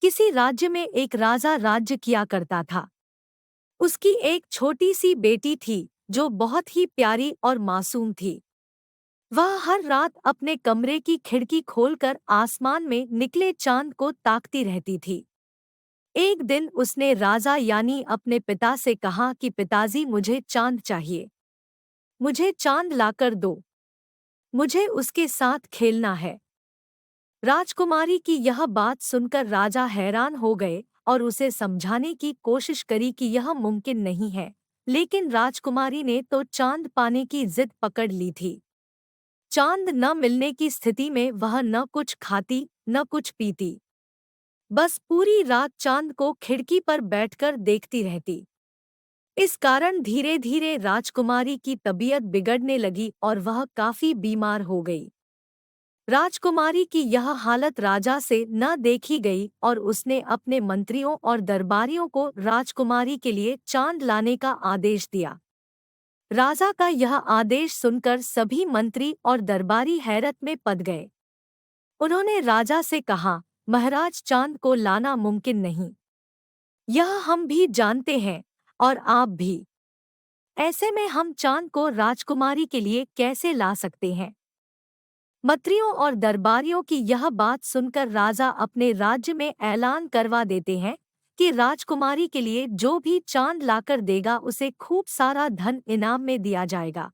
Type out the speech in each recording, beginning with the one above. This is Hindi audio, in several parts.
किसी राज्य में एक राजा राज्य किया करता था। उसकी एक छोटी सी बेटी थी जो बहुत ही प्यारी और मासूम थी। वह हर रात अपने कमरे की खिड़की खोलकर आसमान में निकले चांद को ताकती रहती थी। एक दिन उसने राजा यानी अपने पिता से कहा कि पिताजी, मुझे चांद चाहिए। मुझे चांद लाकर दो। मुझे उसके साथ खेलना है। राजकुमारी की यह बात सुनकर राजा हैरान हो गए और उसे समझाने की कोशिश करी कि यह मुमकिन नहीं है, लेकिन राजकुमारी ने तो चांद पाने की जिद पकड़ ली थी। चांद न मिलने की स्थिति में वह न कुछ खाती न कुछ पीती, बस पूरी रात चांद को खिड़की पर बैठकर देखती रहती। इस कारण धीरे धीरे राजकुमारी की तबीयत बिगड़ने लगी और वह काफी बीमार हो गई। राजकुमारी की यह हालत राजा से न देखी गई और उसने अपने मंत्रियों और दरबारियों को राजकुमारी के लिए चांद लाने का आदेश दिया। राजा का यह आदेश सुनकर सभी मंत्री और दरबारी हैरत में पड़ गए। उन्होंने राजा से कहा, महाराज, चांद को लाना मुमकिन नहीं। यह हम भी जानते हैं और आप भी। ऐसे में हम चांद को राजकुमारी के लिए कैसे ला सकते हैं? मंत्रियों और दरबारियों की यह बात सुनकर राजा अपने राज्य में ऐलान करवा देते हैं कि राजकुमारी के लिए जो भी चांद लाकर देगा उसे खूब सारा धन इनाम में दिया जाएगा।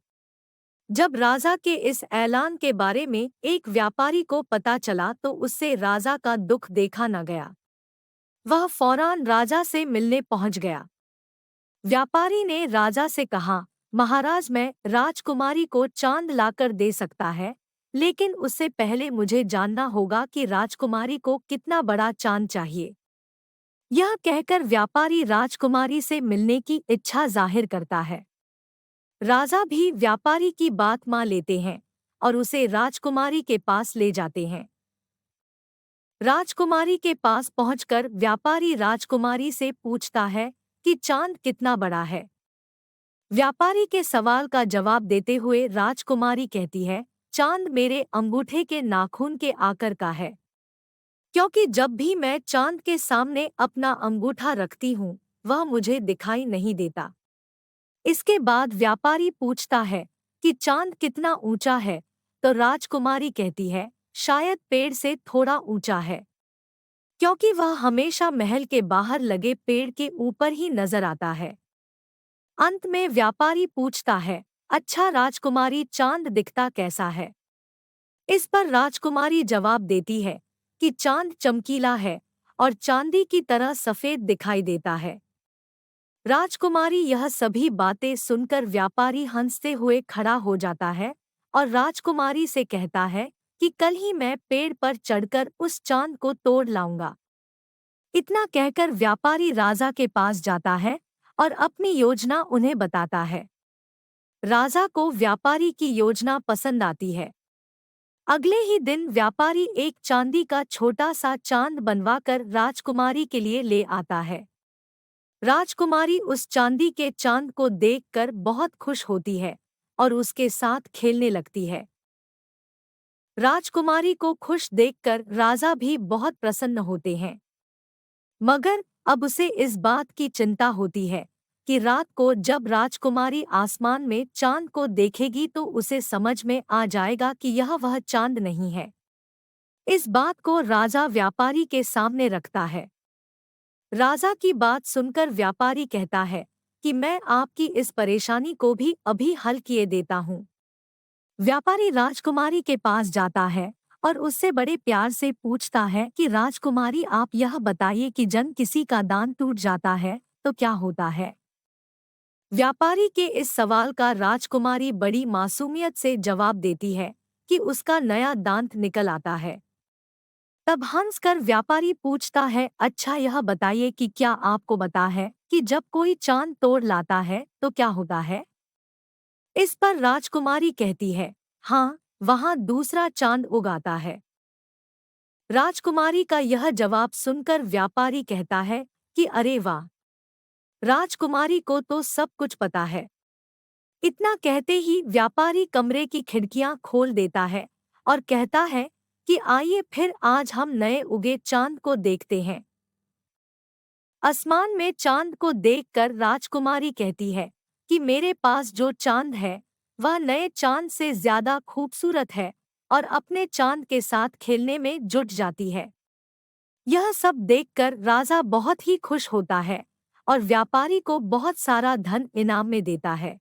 जब राजा के इस ऐलान के बारे में एक व्यापारी को पता चला तो उससे राजा का दुख देखा न गया। वह फौरन राजा से मिलने पहुंच गया। व्यापारी ने राजा से कहा, महाराज, मैं राजकुमारी को चांद लाकर दे सकता है, लेकिन उससे पहले मुझे जानना होगा कि राजकुमारी को कितना बड़ा चांद चाहिए। यह कहकर व्यापारी राजकुमारी से मिलने की इच्छा जाहिर करता है। राजा भी व्यापारी की बात मान लेते हैं और उसे राजकुमारी के पास ले जाते हैं। राजकुमारी के पास पहुंचकर व्यापारी राजकुमारी से पूछता है कि चांद कितना बड़ा है। व्यापारी के सवाल का जवाब देते हुए राजकुमारी कहती है, चांद मेरे अंगूठे के नाखून के आकार का है, क्योंकि जब भी मैं चांद के सामने अपना अंगूठा रखती हूँ वह मुझे दिखाई नहीं देता। इसके बाद व्यापारी पूछता है कि चांद कितना ऊंचा है, तो राजकुमारी कहती है, शायद पेड़ से थोड़ा ऊंचा है, क्योंकि वह हमेशा महल के बाहर लगे पेड़ के ऊपर ही नजर आता है। अंत में व्यापारी पूछता है, अच्छा राजकुमारी, चांद दिखता कैसा है? इस पर राजकुमारी जवाब देती है कि चांद चमकीला है और चांदी की तरह सफेद दिखाई देता है। राजकुमारी यह सभी बातें सुनकर व्यापारी हंसते हुए खड़ा हो जाता है और राजकुमारी से कहता है कि कल ही मैं पेड़ पर चढ़कर उस चांद को तोड़ लाऊंगा। इतना कहकर व्यापारी राजा के पास जाता है और अपनी योजना उन्हें बताता है। राजा को व्यापारी की योजना पसंद आती है। अगले ही दिन व्यापारी एक चांदी का छोटा सा चांद बनवाकर राजकुमारी के लिए ले आता है। राजकुमारी उस चांदी के चांद को देखकर बहुत खुश होती है और उसके साथ खेलने लगती है। राजकुमारी को खुश देखकर राजा भी बहुत प्रसन्न होते हैं, मगर अब उसे इस बात की चिंता होती है कि रात को जब राजकुमारी आसमान में चांद को देखेगी तो उसे समझ में आ जाएगा कि यह वह चांद नहीं है। इस बात को राजा व्यापारी के सामने रखता है। राजा की बात सुनकर व्यापारी कहता है कि मैं आपकी इस परेशानी को भी अभी हल किए देता हूँ। व्यापारी राजकुमारी के पास जाता है और उससे बड़े प्यार से पूछता है कि राजकुमारी, आप यह बताइए कि जब किसी का दांत टूट जाता है तो क्या होता है? व्यापारी के इस सवाल का राजकुमारी बड़ी मासूमियत से जवाब देती है कि उसका नया दांत निकल आता है। तब हंसकर व्यापारी पूछता है, अच्छा यह बताइए कि क्या आपको पता है कि जब कोई चांद तोड़ लाता है तो क्या होता है? इस पर राजकुमारी कहती है, हाँ, वहाँ दूसरा चांद उगाता है। राजकुमारी का यह जवाब सुनकर व्यापारी कहता है कि अरे वाह, राजकुमारी को तो सब कुछ पता है। इतना कहते ही व्यापारी कमरे की खिड़कियां खोल देता है और कहता है कि आइए फिर आज हम नए उगे चांद को देखते हैं। आसमान में चांद को देखकर राजकुमारी कहती है कि मेरे पास जो चांद है वह नए चांद से ज्यादा खूबसूरत है, और अपने चांद के साथ खेलने में जुट जाती है। यह सब देखकर राजा बहुत ही खुश होता है और व्यापारी को बहुत सारा धन इनाम में देता है।